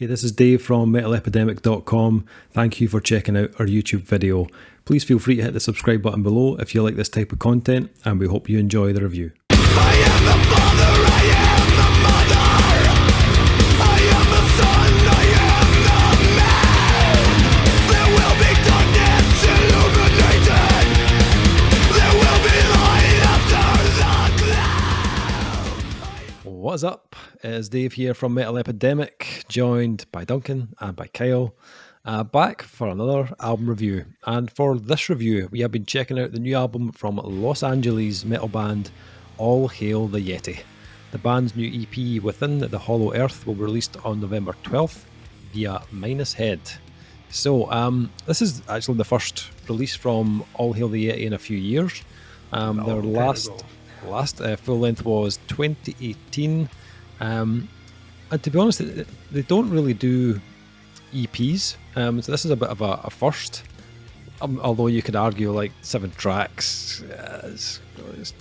Hey, this is Dave from MetalEpidemic.com. Thank you for checking out our YouTube video. Please feel free to hit the subscribe button below if you like this type of content, and we hope you enjoy the review. I am the father, I am the mother, I am the son, I am the man. There will be darkness illuminated, there will be light after the cloud. What's up? It's Dave here from Metal Epidemic, joined by Duncan and by Kyle, back for another album review. And for this review, we have been checking out the new album from Los Angeles metal band Hail the Yeti. The band's new EP, Within the Hollow Earth, will be released on November 12th via MinusHead. So this is actually the first release from Hail the Yeti in a few years. Their last full length was 2018. And to be honest, they don't really do EPs. So this is a bit of a first. Although you could argue like 7 tracks.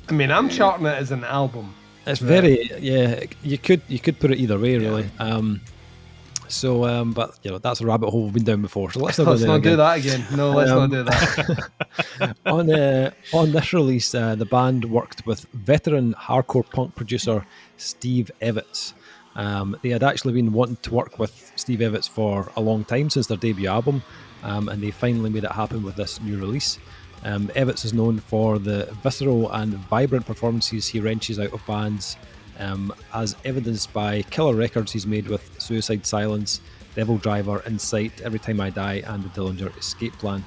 I mean, I'm charting it as an album. It's very, yeah. You could put it either way, really. But you know, that's a rabbit hole we've been down before. So let's not do that again. No, let's not do that. On this release, the band worked with veteran hardcore punk producer Steve Evans. They had actually been wanting to work with Steve Evans for a long time, since their debut album. And they finally made it happen with this new release. Evans is known for the visceral and vibrant performances he wrenches out of bands, as evidenced by killer records he's made with Suicide Silence, Devil Driver, Insight, Every Time I Die, and the Dillinger Escape Plan.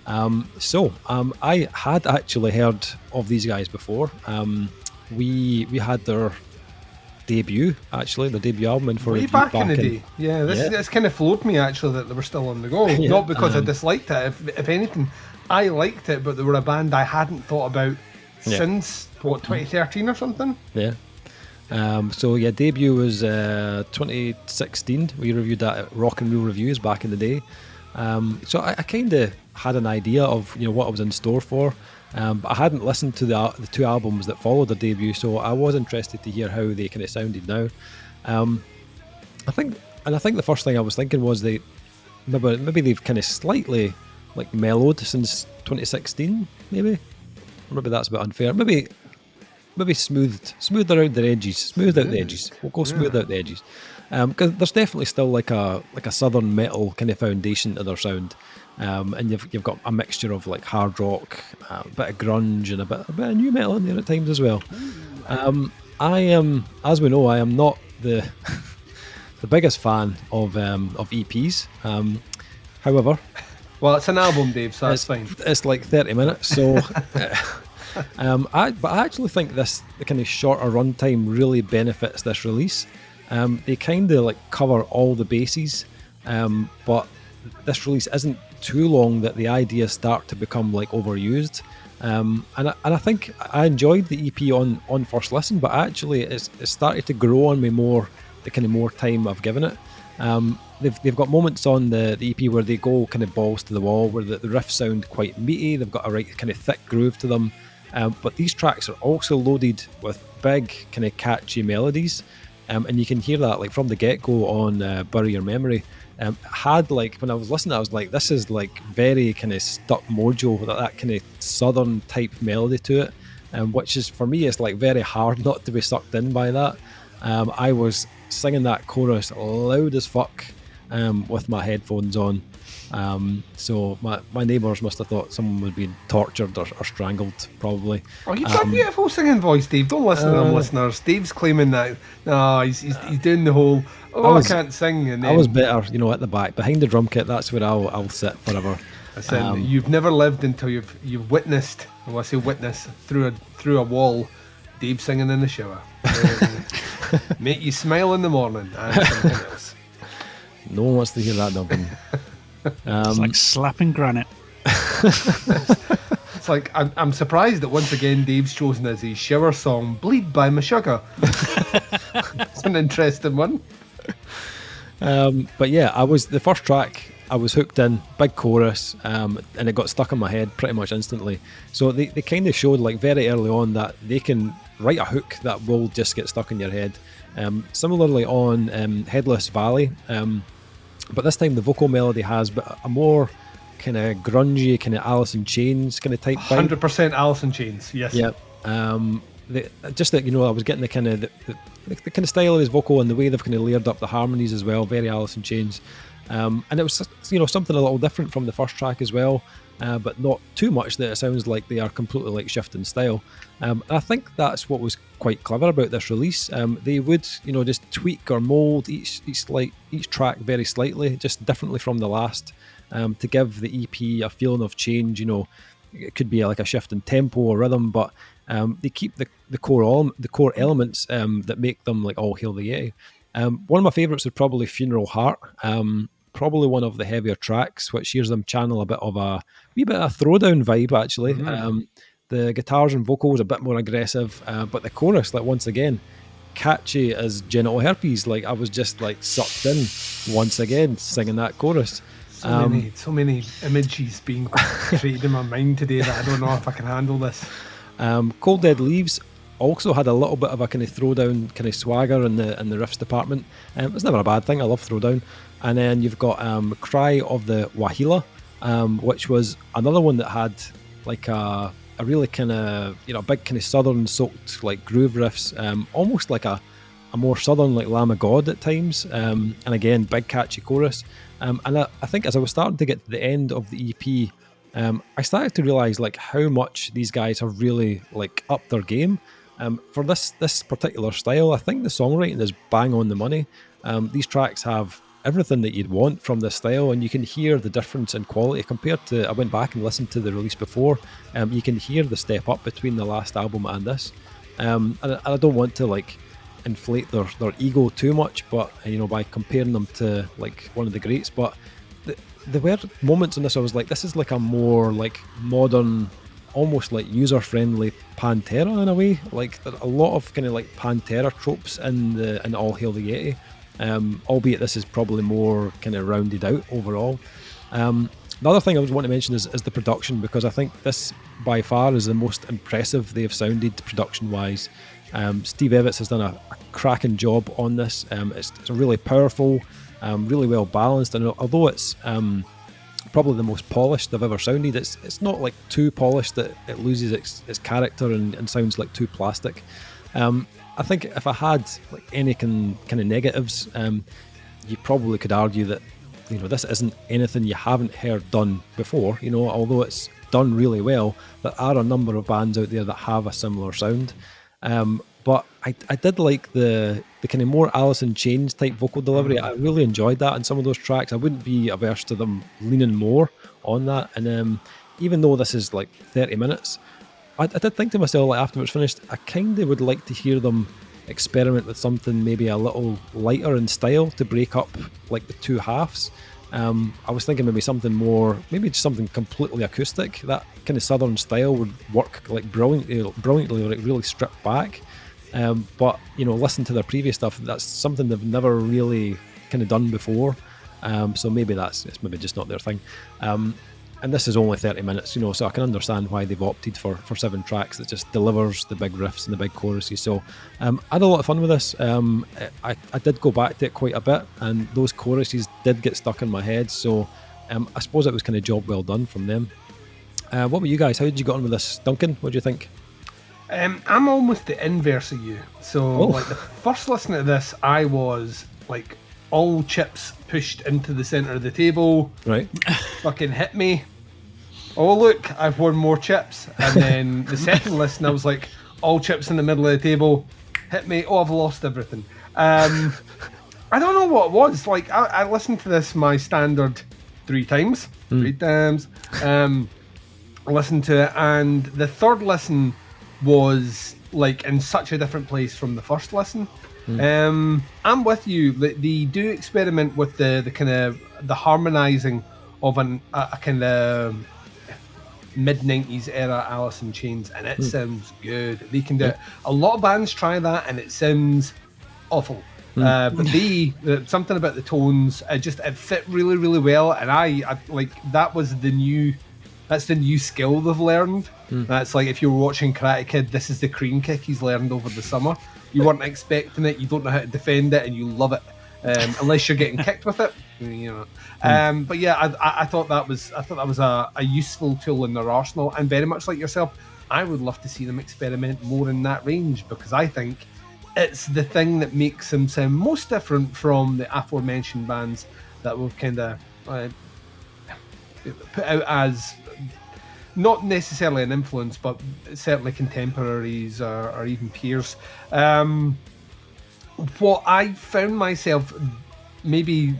I had actually heard of these guys before. We had their debut album in for way back in the day. This kind of floored me actually that they were still on the go. Not because I disliked it. If anything, I liked it, but they were a band I hadn't thought about since 2013 or something. Debut was 2016. We reviewed that at Rock and Roll Reviews back in the day. So I kind of had an idea of what I was in store for. But I hadn't listened to the 2 albums that followed their debut, so I was interested to hear how they kind of sounded now. I think the first thing I was thinking was maybe they've kind of slightly like mellowed since 2016, maybe that's a bit unfair. Maybe smoothed around the edges, smoothed out the edges. We'll go smooth out the edges, because there's definitely still like a southern metal kind of foundation to their sound. And you've got a mixture of like hard rock, a bit of grunge, and a bit of new metal in there at times as well. I am, as we know, I am not the biggest fan of EPs. However, well, it's an album, Dave, so that's fine. It's like 30 minutes, so. I actually think the kind of shorter runtime really benefits this release. They kind of like cover all the bases, but this release isn't too long that the ideas start to become like overused. And I think I enjoyed the EP on first listen, but actually it's started to grow on me more the kind of more time I've given it. They've got moments on the EP where they go kind of balls to the wall, where the riffs sound quite meaty. They've got a right kind of thick groove to them. But these tracks are also loaded with big kind of catchy melodies. And you can hear that like from the get-go on Bury Your Memory. Had like, when I was listening, I was like, this is like very kind of stuck Mojo with that kind of southern type melody to it, which is, for me, it's like very hard not to be sucked in by that. I was singing that chorus loud as fuck with my headphones on. So my neighbours must have thought someone was being tortured or strangled, probably. Oh, you've got a beautiful singing voice, Dave. Don't listen to them, listeners. Dave's claiming that he's doing the whole I can't sing. And then, I was better, at the back behind the drum kit. That's where I'll sit forever. I said you've never lived until you've witnessed. Well, I say witness through a wall. Dave singing in the shower. Make you smile in the morning and something else. No one wants to hear that, Duncan. It's like slapping granite. It's like I'm surprised that once again Dave's chosen as his shower song "Bleed" by Meshuggah. It's an interesting one. But yeah, the first track I was hooked in, big chorus, and it got stuck in my head pretty much instantly. So they kind of showed like very early on that they can write a hook that will just get stuck in your head. Similarly on Headless Valley, but this time the vocal melody has a more kind of grungy, kind of Alice in Chains kind of type vibe. 100% Alice in Chains, yes. Yeah. Just that, I was getting the kind of the kind of style of his vocal and the way they've kind of layered up the harmonies as well, very Alice in Chains. And it was, something a little different from the first track as well, but not too much that it sounds like they are completely like shifting style. And I think that's what was quite clever about this release. They would, just tweak or mold each track very slightly, just differently from the last, to give the EP a feeling of change. It could be like a shift in tempo or rhythm, but they keep the core elements that make them like all Hail the Yeti. One of my favourites is probably Funeral Heart. Probably one of the heavier tracks, which hears them channel a wee bit of throwdown vibe actually. The guitars and vocals a bit more aggressive, but the chorus, like once again, catchy as genital herpes. Like I was just like sucked in once again singing that chorus. So many images being created in my mind today that I don't know if I can handle this. Cold Dead Leaves also had a little bit of a kind of throwdown kind of swagger in the riffs department. It's never a bad thing. I love throwdown. And then you've got Cry of the Wahila, which was another one that had like a really kind of big kind of southern soaked like groove riffs, almost like a more southern like Lamb of God at times, and again big catchy chorus. And I think as I was starting to get to the end of the EP, I started to realise like how much these guys have really like upped their game. For this particular style, I think the songwriting is bang on the money. These tracks have everything that you'd want from this style, and you can hear the difference in quality compared to, I went back and listened to the release before. You can hear the step up between the last album and this. And I don't want to like inflate their ego too much, but by comparing them to like one of the greats, but there were moments in this I was like, this is like a more like modern, almost like user-friendly Pantera in a way. Like there are a lot of kind of like Pantera tropes in All Hail the Yeti, albeit this is probably more kind of rounded out overall. The other thing I was want to mention is the production, because I think this by far is the most impressive they've sounded production-wise. Steve Evans has done a cracking job on this. It's really powerful, really well balanced, and although it's probably the most polished they've ever sounded, it's not like too polished that it loses its character and sounds like too plastic. I think if I had like any kind of negatives, you probably could argue that this isn't anything you haven't heard done before. Although it's done really well, there are a number of bands out there that have a similar sound. But I did like the kind of more Alice in Chains type vocal delivery. I really enjoyed that in some of those tracks. I wouldn't be averse to them leaning more on that. And even though this is like 30 minutes, I did think to myself, like after it was finished, I kind of would like to hear them experiment with something maybe a little lighter in style to break up like the two halves. I was thinking maybe something more, maybe just something completely acoustic. That kind of southern style would work like brilliantly, like really stripped back. But listen to their previous stuff. That's something they've never really kind of done before. So maybe it's maybe just not their thing. And this is only 30 minutes, so I can understand why they've opted for 7 tracks that just delivers the big riffs and the big choruses. So I had a lot of fun with this. I did go back to it quite a bit, and those choruses did get stuck in my head. So I suppose it was kind of job well done from them. What about you guys? How did you get on with this? Duncan, what do you think? I'm almost the inverse of you. So like the first listen to this, I was like all chips pushed into the centre of the table. Right. Fucking hit me. Oh look, I've won more chips. And then the second listen, I was like, all chips in the middle of the table. Hit me. Oh, I've lost everything. I don't know what it was. Like I listened to this my standard 3 times. I listened to it, and the third listen was like in such a different place from the first listen. I'm with you. They do experiment with the kind of the harmonizing of a kind of mid-90s era Alice in Chains, and it sounds good. They can do it. A lot of bands try that and it sounds awful. But something about the tones, it fit really, really well, and I like that was the new That's the new skill they've learned. That's like if you were watching Karate Kid, this is the cream kick he's learned over the summer. You weren't expecting it, you don't know how to defend it, and you love it. Unless you're getting kicked with it, you know. But yeah, I thought that was a useful tool in their arsenal, and very much like yourself, I would love to see them experiment more in that range, because I think it's the thing that makes them sound most different from the aforementioned bands that we've kind of put out as not necessarily an influence, but certainly contemporaries or even peers. What I found myself, maybe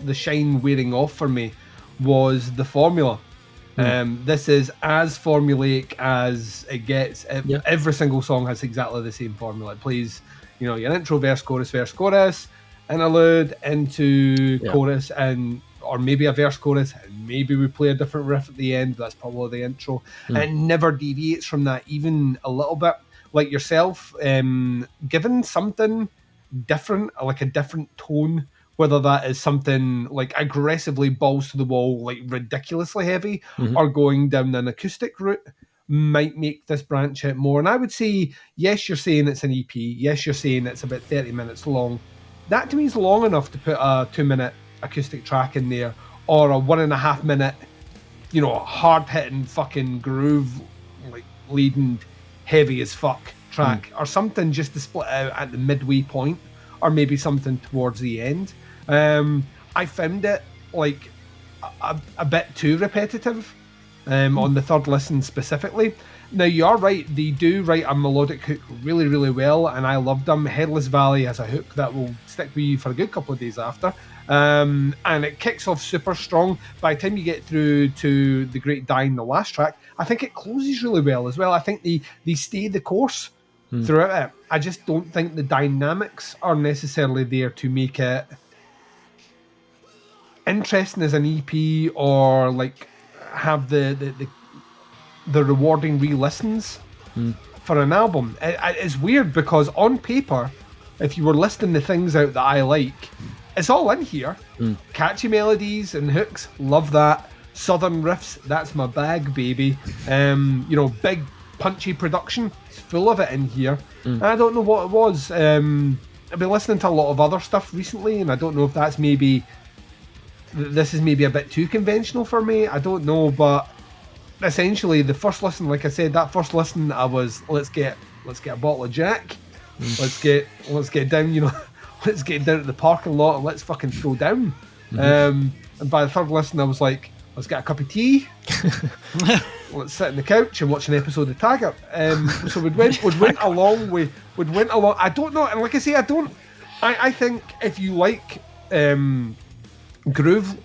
the shine wearing off for me, was the formula. This is as formulaic as it gets. Every single song has exactly the same formula. It plays, you know, your intro, verse, chorus, interlude into chorus, and or maybe a verse, chorus, and maybe we play a different riff at the end. That's probably the intro. And it never deviates from that, even a little bit. Like yourself, given something different, like a different tone, whether that is something like aggressively balls to the wall, like ridiculously heavy, or going down an acoustic route, might make this branch out more. And I would say, yes, you're saying it's an EP. Yes, you're saying it's about 30 minutes long. That to me is long enough to put a 2-minute acoustic track in there, or a 1.5 minute, you know, hard-hitting fucking groove, like leading heavy as fuck track, or something just to split out at the midway point, or maybe something towards the end. I found it like a bit too repetitive on the third listen specifically. Now, you're right, they do write a melodic hook really, really well, and I loved them. Headless Valley has a hook that will stick with you for a good couple of days after. And it kicks off super strong. By the time you get through to The Great Dying, the last track, I think it closes really well as well. I think they stay the course throughout it. I just don't think the dynamics are necessarily there to make it interesting as an EP, or like have the rewarding re-listens for an album. It's weird, because on paper, if you were listing the things out that I like, it's all in here. Catchy melodies and hooks, love that. Southern riffs, that's my bag, baby. You know, big punchy production, it's full of it in here. I don't know what it was. I've been listening to a lot of other stuff recently, and I don't know if that's maybe, this is maybe a bit too conventional for me. I don't know, but essentially the first listen, like I said, that first listen, I was, let's get a bottle of Jack, let's get down, you know, let's get down at the parking lot and let's fucking throw down. And by the third listen, I was like, let's get a cup of tea, let's sit on the couch and watch an episode of Taggart. So we went along. I don't know, and like I say, I think if you like groove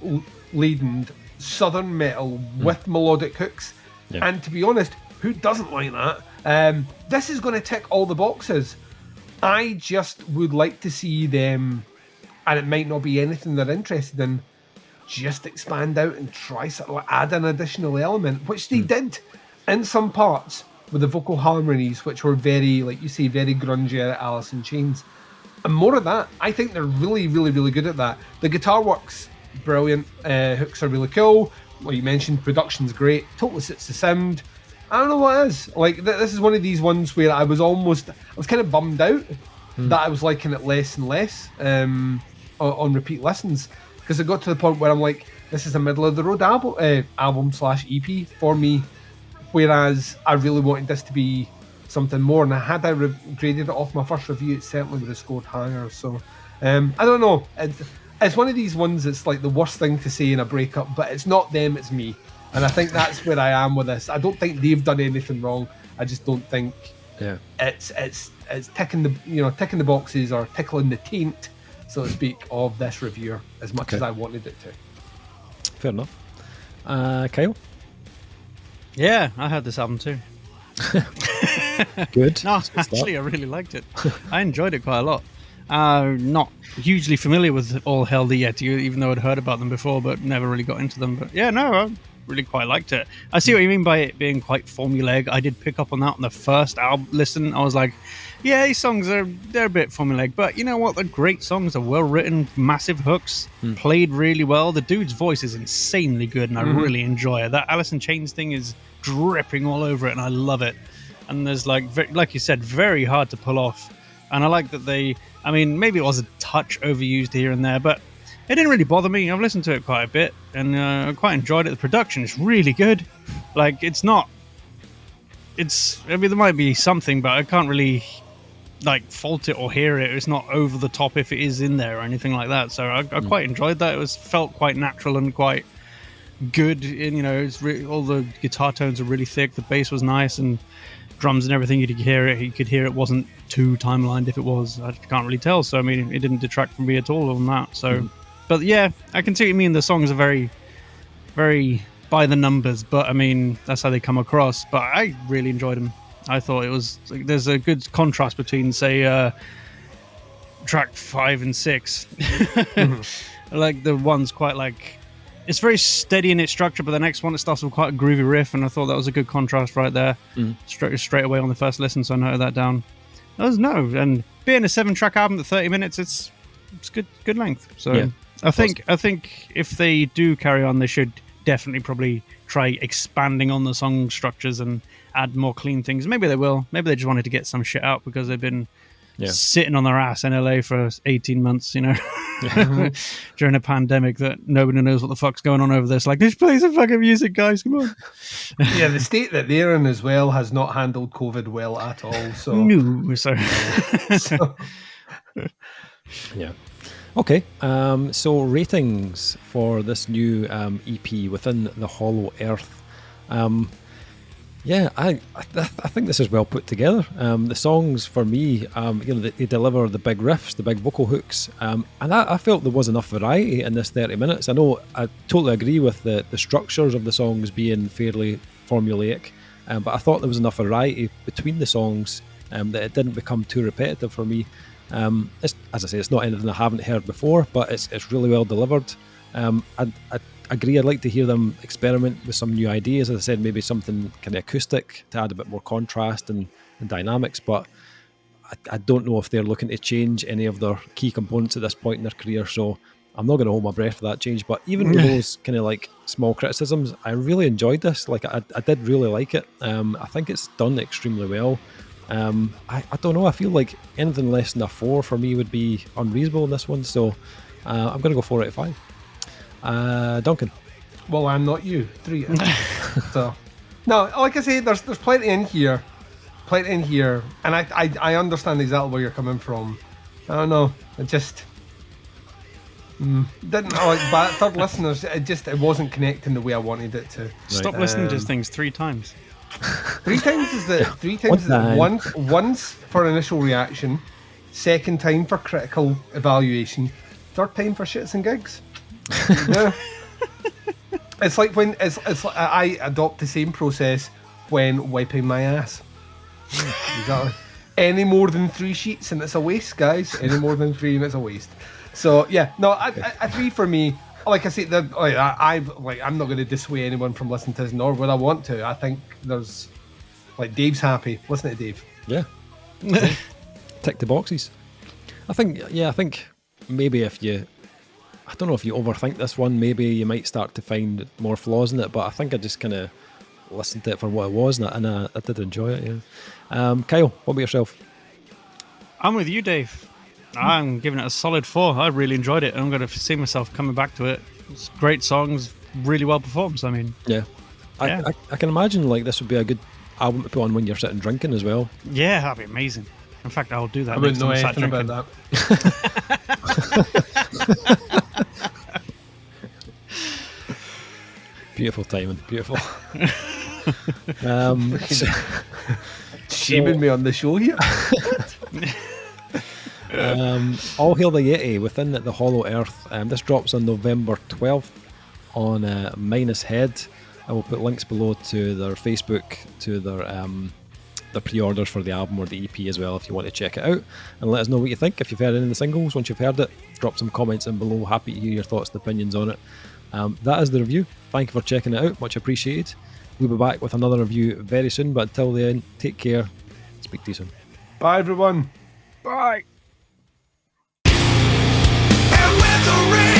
laden southern metal with melodic hooks, and to be honest, who doesn't like that? This is going to tick all the boxes. I just would like to see them, and it might not be anything they're interested in, just expand out and try to add an additional element, which they did in some parts with the vocal harmonies, which were very, like you say, very grungy at Alice in Chains. And more of that. I think they're really, really, really good at that. The guitar work's brilliant. Hooks are really cool. Like you mentioned, production's great. Totally suits the sound. I don't know what it is. Like, this is one of these ones where I was kind of bummed out that I was liking it less and less on repeat listens, because it got to the point where I'm like, this is a middle of the road album/EP for me, whereas I really wanted this to be something more, and had I graded it off my first review, it certainly would have scored higher. So I don't know, it's one of these ones that's like the worst thing to say in a breakup, but it's not them, it's me. And I think that's where I am with this. I don't think they've done anything wrong. I just don't think it's ticking the boxes or tickling the taint, so to speak, of this reviewer as much as I wanted it to. Fair enough. Kyle? Yeah, I had this album too. Good. No, actually, I really liked it. I enjoyed it quite a lot. Not hugely familiar with all Hail the Yeti, even though I'd heard about them before, but never really got into them. But yeah, no, really quite liked it. I see what you mean by it being quite formulaic. I did pick up on that on the first album listen. I was like, yeah, these songs they're a bit formulaic, but you know what? They're great songs. They're well written, massive hooks, played really well. The dude's voice is insanely good, and I really enjoy it. That Alice in Chains thing is dripping all over it, and I love it. And there's like you said, very hard to pull off. And I like that maybe it was a touch overused here and there, but it didn't really bother me. I've listened to it quite a bit, and I quite enjoyed it. The production is really good. Like, there might be something, but I can't really like fault it or hear it. It's not over the top if it is in there or anything like that. So I quite enjoyed that. It felt quite natural and quite good. And all the guitar tones are really thick. The bass was nice, and drums and everything. You could hear it wasn't too timelined. If it was, I can't really tell. So I mean, it didn't detract from me at all on that. So. But yeah, I can see what you mean. The songs are very, very by the numbers, but I mean, that's how they come across. But I really enjoyed them. I thought there's a good contrast between, say, track 5 and 6. Like the one's quite like, it's very steady in its structure, but the next one it starts with quite a groovy riff, and I thought that was a good contrast right there. Straight away on the first listen, so I noted that down. And being a 7-track album at 30 minutes, it's good length. So. Yeah. I think if they do carry on, they should definitely probably try expanding on the song structures and add more clean things. Maybe they will. Maybe they just wanted to get some shit out because they've been sitting on their ass in LA for 18 months, during a pandemic that nobody knows what the fuck's going on over there. It's like, just play some fucking music, guys. Come on. Yeah, the state that they're in as well has not handled COVID well at all. So no, so. Yeah. Okay, so ratings for this new EP, Within the Hollow Earth. I think this is well put together. The songs, for me, they deliver the big riffs, the big vocal hooks, and I felt there was enough variety in this 30 minutes. I know I totally agree with the structures of the songs being fairly formulaic, but I thought there was enough variety between the songs that it didn't become too repetitive for me. As I say, it's not anything I haven't heard before, but it's really well delivered. I agree, I'd like to hear them experiment with some new ideas. As I said, maybe something kind of acoustic to add a bit more contrast and dynamics, but I don't know if they're looking to change any of their key components at this point in their career, so I'm not going to hold my breath for that change. But even with those kind of like small criticisms, I really enjoyed this. Like, I did really like it. I think it's done extremely well. I don't know, I feel like anything less than a 4 for me would be unreasonable in this one, so I'm going to go 4 out of 5. Duncan? Well, I'm not you. 3. So, no, like I say, there's plenty in here, and I understand exactly where you're coming from. I don't know, it just didn't like bad third listeners. It wasn't connecting the way I wanted it to. Stop listening to things 3 times. 3 times is once for initial reaction, second time for critical evaluation, third time for shits and gigs. Yeah. It's like when it's like I adopt the same process when wiping my ass. Exactly. Any more than 3 sheets and it's a waste, guys. Any more than 3 and it's a waste. So yeah, no, a 3 for me. Like I say, I'm not going to dissuade anyone from listening to this, nor would I want to. I think there's, like, Dave's happy. Listen to Dave. Yeah. Tick the boxes. I think maybe I don't know if you overthink this one, maybe you might start to find more flaws in it, but I think I just kind of listened to it for what it was, and I did enjoy it, yeah. Kyle, what about yourself? I'm with you, Dave. I'm giving it a solid 4. I really enjoyed it, and I'm going to see myself coming back to it. It's great songs, really well performed. I mean, yeah. I can imagine like this would be a good album to put on when you're sitting drinking as well. Yeah, that'd be amazing. In fact, I'll do that. I wouldn't know anything about that. Beautiful timing, beautiful. Shaming me on the show here. All Hail the Yeti, Within the Hollow Earth. This drops on November 12th on MinusHead. I will put links below to their Facebook, to their pre-orders for the album or the EP as well if you want to check it out, and let us know what you think. If you've heard any of the singles, once you've heard it, drop some comments in below. Happy to hear your thoughts and opinions on it. That is the review. Thank you for checking it out. Much appreciated. We'll be back with another review very soon, but until then, take care. Speak to you soon. Bye, everyone. Bye. And with the rain